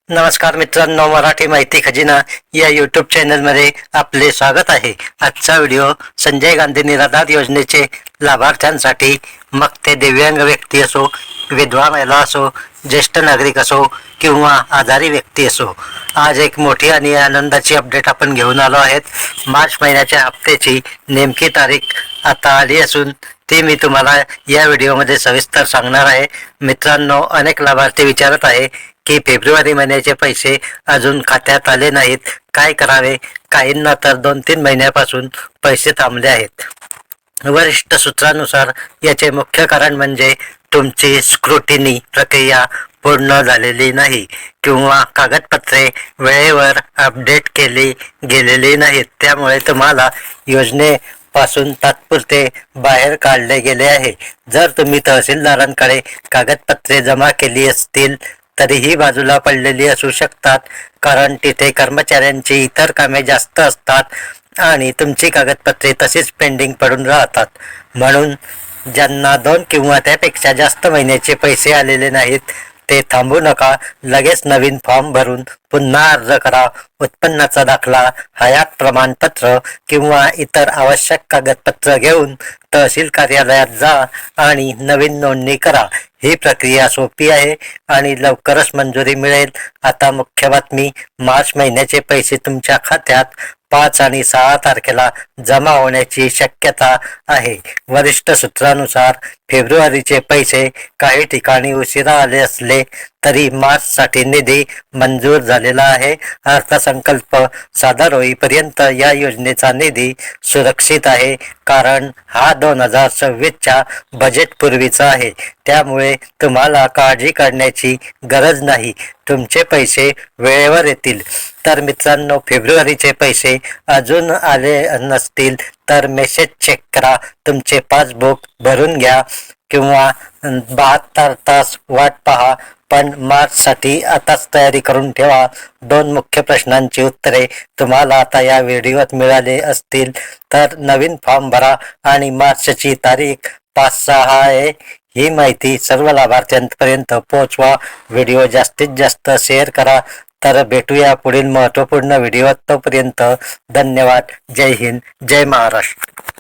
नमस्कार मित्रांनो, मराठी माहिती खजिना या यूट्यूब चॅनलमध्ये आपले स्वागत आहे. आजचा व्हिडिओ संजय गांधी निराधार योजनेचे लाभार्थ्यांसाठी, मग ते दिव्यांग व्यक्ती असो, विधवा महिला असो, ज्येष्ठ नागरिक असो किंवा आजारी व्यक्ती असो. आज एक मोठी आणि आनंदाची अपडेट आपण घेऊन आलो आहेत. मार्च महिन्याच्या हप्त्याची नेमकी तारीख आता आली असून ती मी तुम्हाला या व्हिडिओमध्ये सविस्तर सांगणार आहे. मित्रांनो, अनेक लाभार्थी विचारत आहे की फेब्रुवारी महिन्याचे पैसे अजून खात्यात आले नाहीत, काय करावे? काहींना तर 2-3 महिन्यापासून पैसे थांबले आहेत. वरिष्ठ सूत्रानुसार याचे मुख्य कारण म्हणजे तुमची स्क्रुटिनी प्रक्रिया पूर्ण झालेली नाही किंवा कागदपत्रे वेळेवर अपडेट केली गेलेली नाहीत. त्यामुळे तुम्हाला योजनेपासून तात्पुरते बाहेर काढले गेले आहे. जर तुम्ही तहसीलदारांकडे कागदपत्रे जमा केली असतील तरीही बाजूला पडलेली असू शकतात, कारण तिथे कर्मचाऱ्यांची इतर कामे जास्त असतात आणि तुमची कागदपत्रे तशीच पेंडिंग पडून राहतात. म्हणून ज्यांना 2 किंवा त्यापेक्षा जास्त महिन्याचे पैसे आलेले नाहीत ते थांबू नका. लगेच नवीन फॉर्म भरून पुन्हा अर्ज करा. उत्पन्नाचा दाखला, हयात प्रमाणपत्र किंवा इतर आवश्यक कागदपत्र घेऊन तहसील कार्यालयात जा आणि नवीन नोंदणी करा. ही प्रक्रिया सोपी आहे आणि लवकरच मंजुरी मिळेल. आता मुख्य बातमी, मार्च महिन्याचे पैसे तुमच्या खात्यात 5 आणि 6 तारखेला जमा होण्याची शक्यता आहे. वरिष्ठ सूत्रानुसार फेब्रुवारीचे पैसे काही ठिकाणी उशिरा आले असले तरी मार्चसाठी निधी मंजूर झालेला आहे. अर्थसंकल्प सादर होईपर्यंत या योजनेचा निधी सुरक्षित आहे, कारण हा 2026च्या बजेटपूर्वीचा आहे. त्यामुळे तुम्हाला काळजी करण्याची गरज नाही. तुमचे पैसे वेळेवर येतील. तर मित्रांनो, फेब्रुवारीचे पैसे अजून आले नसतील तर मेसेज चेक करा, तुमचे पासबुक भरून घ्या किंवा 72 तास वाट पहा. पण मार्चसाठी आताच तयारी करून ठेवा. 2 मुख्य प्रश्नांची उत्तरे तुम्हाला आता या व्हिडिओत मिळाले असतील. तर नवीन फॉर्म भरा आणि मार्चची तारीख 5-6 आहे. ही माहिती सर्व लाभार्थ्यांपर्यंत पोहोचवा. व्हिडिओ जास्तीत जास्त शेअर करा. तर भेटूया पुढील महत्त्वपूर्ण व्हिडिओत. तोपर्यंत धन्यवाद. जय हिंद, जय महाराष्ट्र.